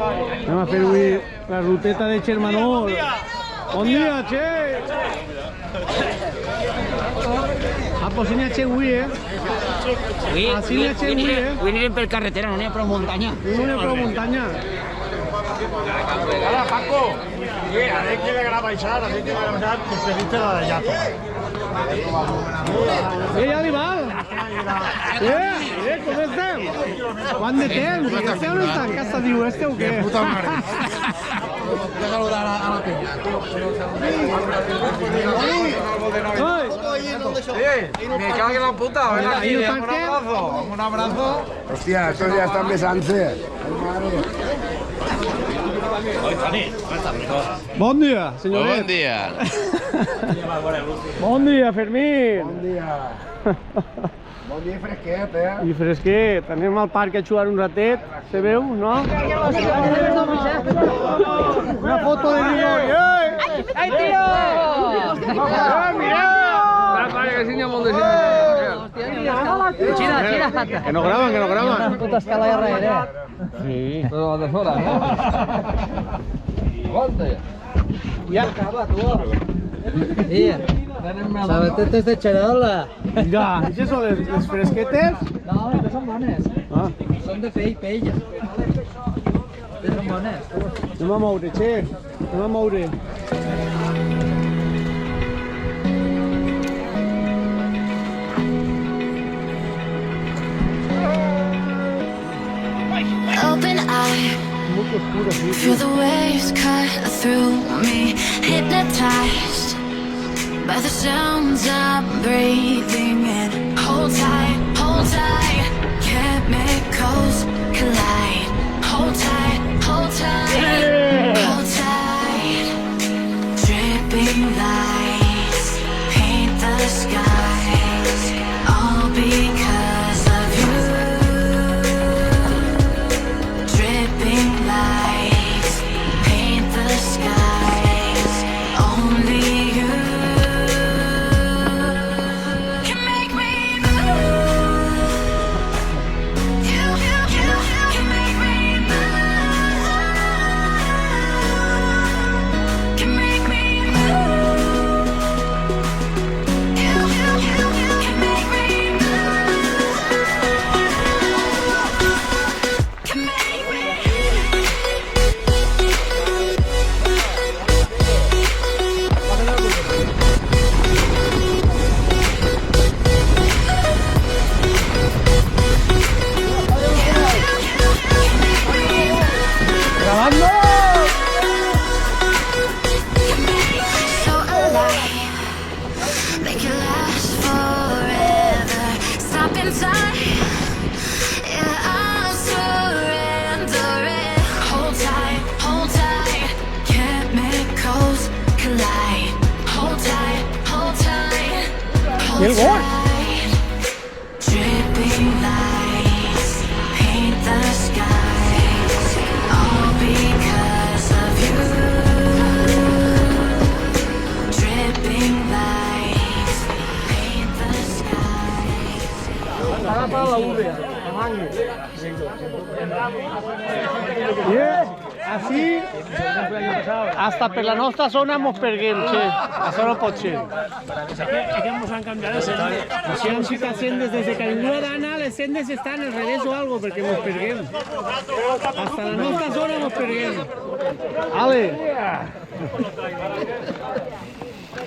Anem a fer avui la ruteta de Xermanol. Bon dia, Che! Pues si n'hi ha Che avui, Així n'hi ha Che avui, Avui anirem per carretera, no n'hi ha prou muntanya. No n'hi ha prou muntanya. Hola, Paco. Ara que le agrada baixar, preferiste la de Llato. Ja li val? Com estem? Quant de temps? Esteu en tant casa, diu, esteu què? Puta mare. Voy a saludar a la peña. Me cago en la puta, ven aquí, un abrazo. Un abrazo. Hostia, estos ya están besándose. Bon dia, senyoret. Bon dia. Bon dia, Fermín. Bon dia. Bon dia i fresquet, I fresquet. Anem al parc a jugar un ratet. Se veu, no? Una foto de Grigori. ¡Ay, tío! ¡Mira! Que no graban, que no graban. Puta escala de RR. Sí. Pero de sola, ¿no? Aguante. Ja. ¿Sabes de xerola? Mira, això són les fresquetes? No, que són bones. Són de paella. Són bones. Anem a moure, Che. Anem a moure. Open eye, feel the waves cut through me, hypnotized by the sounds I'm breathing in. Hold tight, chemicals collide. Hold tight, hold tight. Dripping lights paint the skies, all because of you. Dripping lights paint the skies, only you can make me move. You can make me move. Can make me move. You can make me move. Can make ¡Grabando! so alive, make it last forever. Stop in time, yeah, I'll surrender it. Hold tight, chemicals collide. Hold tight, ¿Y el gol? tight. Dripping lights paint the skies, all because of you. Dripping lights paint the skies. Així, hasta per la nostra zona mos perguem, Che. Això no pot ser. Aquí ens han canviat de sendes. Així han ficat sendes des de que ningú ha d'anar, les sendes estan al revés o algo, perquè mos perguem. Hasta la nostra zona mos perguem. Ale!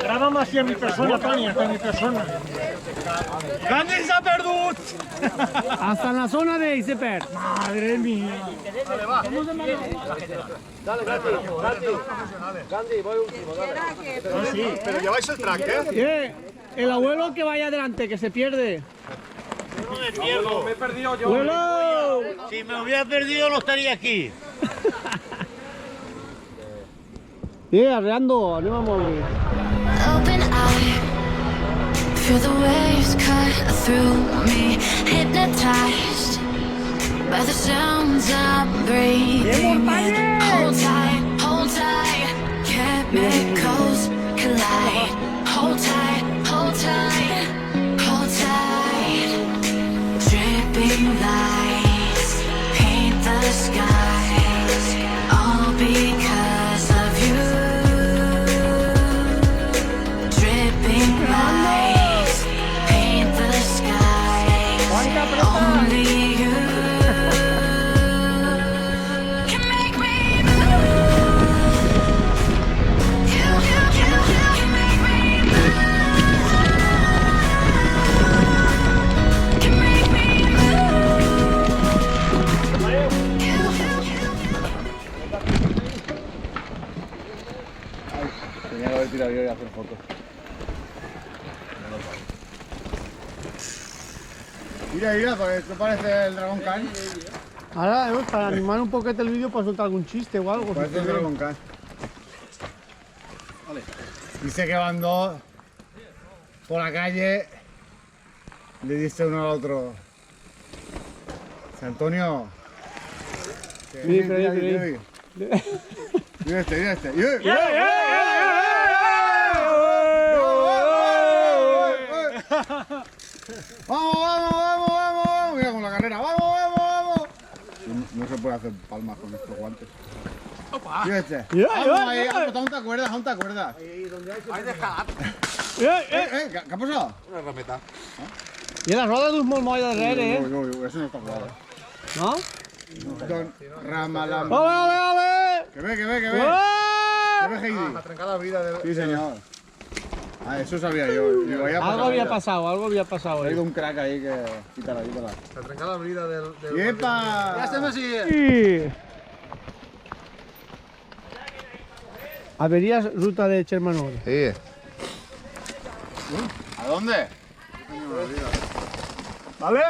Grábame así a mi persona, Toni, hasta mi persona. ¡Gandhi se ha perdut! Hasta en la zona de se perd. Madre mía. Sí, pero lleváis el track, ¿eh? El abuelo que vaya adelante, que se pierde. No me pierdo. Me he perdido yo. ¡Abuelo! Si me hubiera perdido no estaría aquí. Arreando, anem a moure. Open eye, feel the waves cut through me, hypnotized by the sounds I'm breathing in. Hold tight, chemicals collide. Hold tight, dripping lights paint the skies. tirar yo y hacer fotos. Mira, porque esto parece el Dragon Khan. Ahora, para animar un poquito el vídeo, para soltar algún chiste o algo. Parece el Dragon Khan. Dice que van dos por la calle, le diste uno al otro. Dice, Antonio. Mira, Mira este. Vamos. Mira con la carrera. Vamos. No se puede hacer palmas con estos guantes. Mira este. Vamos ahí, aún te acuerdas. ¿Qué ha pasado? Una rameta. I les rodes d'un molt moll darrere, No, eso no está claro. No? Don Ramalam. Ole! Que ve. Que ve, Heidi. A trencar la vida del... Sí, señor. Ah, eso sabía yo. Digo, ya ha Algo pasado había ya. pasado, Ha ahí. habido un crack ahí que... Quítala. A trencar la vida del... ¡Yepa! ¡Ya se me sigue! Sí. Averías ruta de Chermanol. Sí. ¿A dónde? ¿Vale?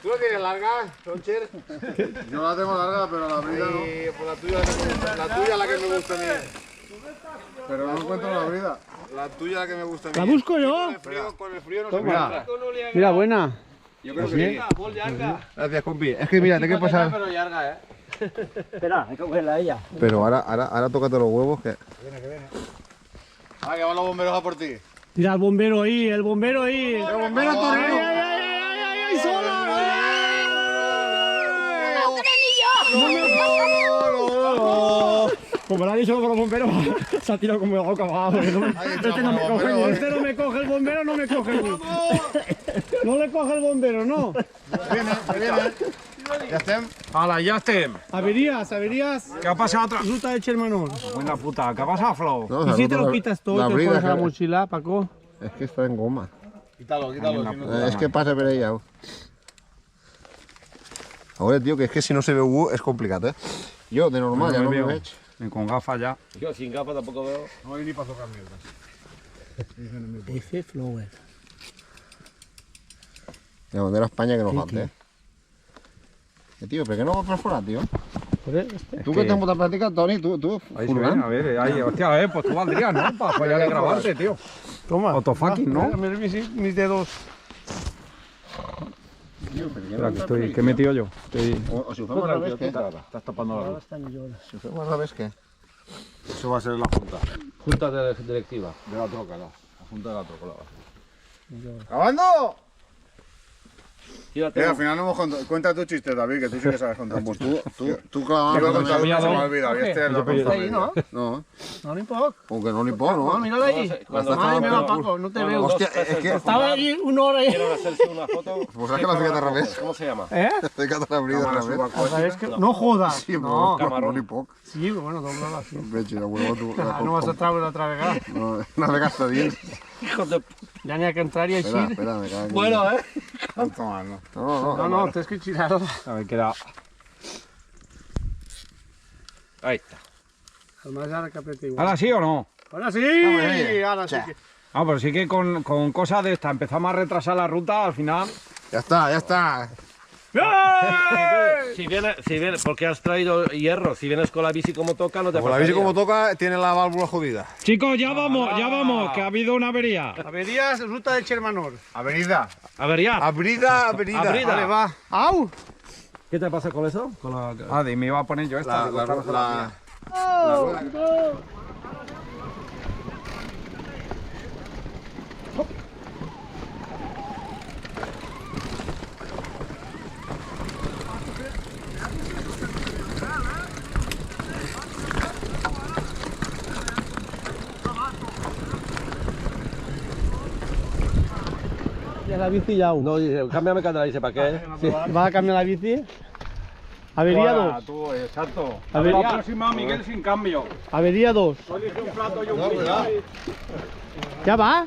¿Tú lo tienes larga, Roncher? Yo la tengo larga, pero la brida no. Sí, pues la tuya la que me gusta a mí. Pero no encuentro la brida. La tuya la que me gusta a mí. ¿La busco yo? Con el frío no se Mira, Mira, buena. Yo creo que sí. Gracias, compi. Es que mira, te que pasar. Espera, hay que cogerla a ella. Pero ahora tócate los huevos que. que van los bomberos a por ti. Mira el bombero ahí. El bombero torero. ¡Ay, sola! Como le ha dicho con los bomberos, se ha tirado como el agua abajo. Este no me coge ni. Este no me coge el bombero, no me coge ni. No le coge el bombero, no. Viene. Ja estem? Hola, ja estem. Averías. Què ha passat? Ruta de Chermanol. Buena puta, què ha passat, Flo? No, ¿Y si te lo quitas todo y te lo pones a la es mochila, Paco? que está en goma. Quítalo. Es que pasa per ella. Ahora, tío, que es que si no se ve algú es complicado, ¿eh? Yo, de normal, ya no me veig. Ni con gafas ya. Yo sin gafas tampoco veo. No hay ni para tocar mierda. F. Flower. La bandera España que nos falte, ¿eh? Tío, ¿pero qué no vas por fuera, tío? Tú que tens molta pràctica, Toni, tú Ahí se ve, furlant. a ver, ahí, hostia, pues tú valdrías, ¿no? Para fallar de grabarte, tío. Toma. Autofucking, ¿no? Mira mis dedos. Espera, que he metido yo. O si ho fem al revés, què? Estás tapando la luz. Si ho fem al revés, què? Eso va a ser la junta. Junta directiva. De la troca, la junta de la troca. ¡Acabando! Al final no hemos contado. Cuenta tu chiste, David, que tú sí que sabes contar. Pues tú clavando. Yo he contado uno, se me ha olvidado. Y este lo ha contado. ¿no? No, No, ni poco. aunque no ni por, ¿no? Míralo ahí. Madre mía, Paco, no te veo. Hostia, es que... Estaba allí una hora ahí. Quieren hacerse una foto. Pues es que la ficat al revés. ¿Cómo se llama? ¿Eh? La ficat al revés, al revés. O sea, es que no jodas. Sí, No. no ni poc. Sí, bueno, doblalo así. Veig, la huevo tu... Ah, no vas a navegar. No, navegaste dins. Hijo de... Ya ni hay que entrar y Espera, eixir. espera, me cago en... Bueno, ¿eh? Tanto mal, ¿no? No, No, tienes que girarlo. A ver, queda. Ahí está. Además, ahora que apriete igual. ¿Ahora sí o no? Ahora sí, ahora sí. Ah, pero sí que con cosas de esta empezamos a retrasar la ruta, al final. Ya está. Si vienes, porque has traído hierro, si vienes con la bici como toca, no te Como la bici pasaría. como toca, tiene la válvula jodida. Chicos, ya vamos, que ha habido una avería. Averías, ruta de Chermanol. Avenida. Avería. Abrida. Abrida. Va. ¡Au! ¿Qué te pasa con eso? Con la... Ah, y me iba a poner yo esta. Ya la bici ya. No, dice, cámbiame cada dice, ¿para qué? Sí. ¿Vas a cambiar la bici? Avería 2. Tú, exacto. Avería. La próxima, Miguel, sin cambio. Avería 2. Tú elige un plato y un pizza. ¿Ya va?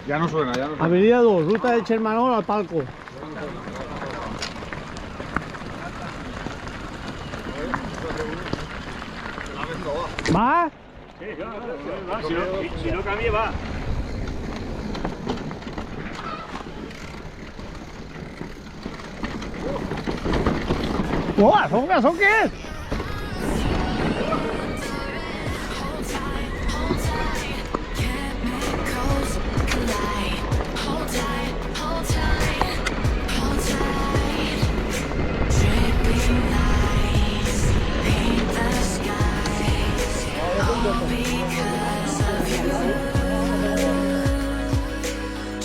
Ya no suena. Avería 2, ruta de Chermanol al palco. ¿Va? Si no cambie, va. ¡Buah! ¿Son qué es? Chemicals collide. Hold tight, hold tight, hold tight. Dripping lights paint the skies, all because of you.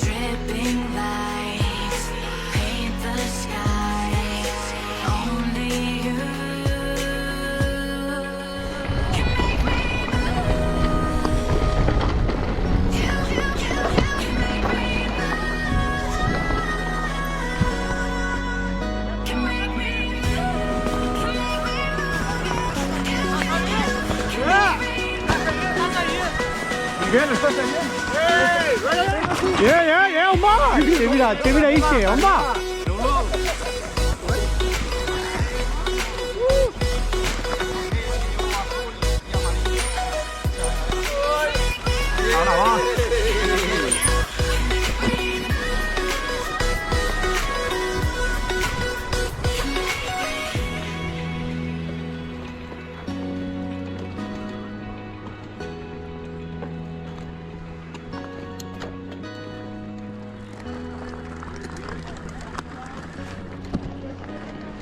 Dripping lights paint the skies, only you can make me 엄마! 재미라 있지, 엄마!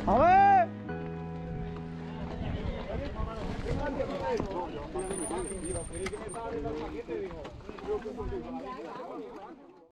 A ver.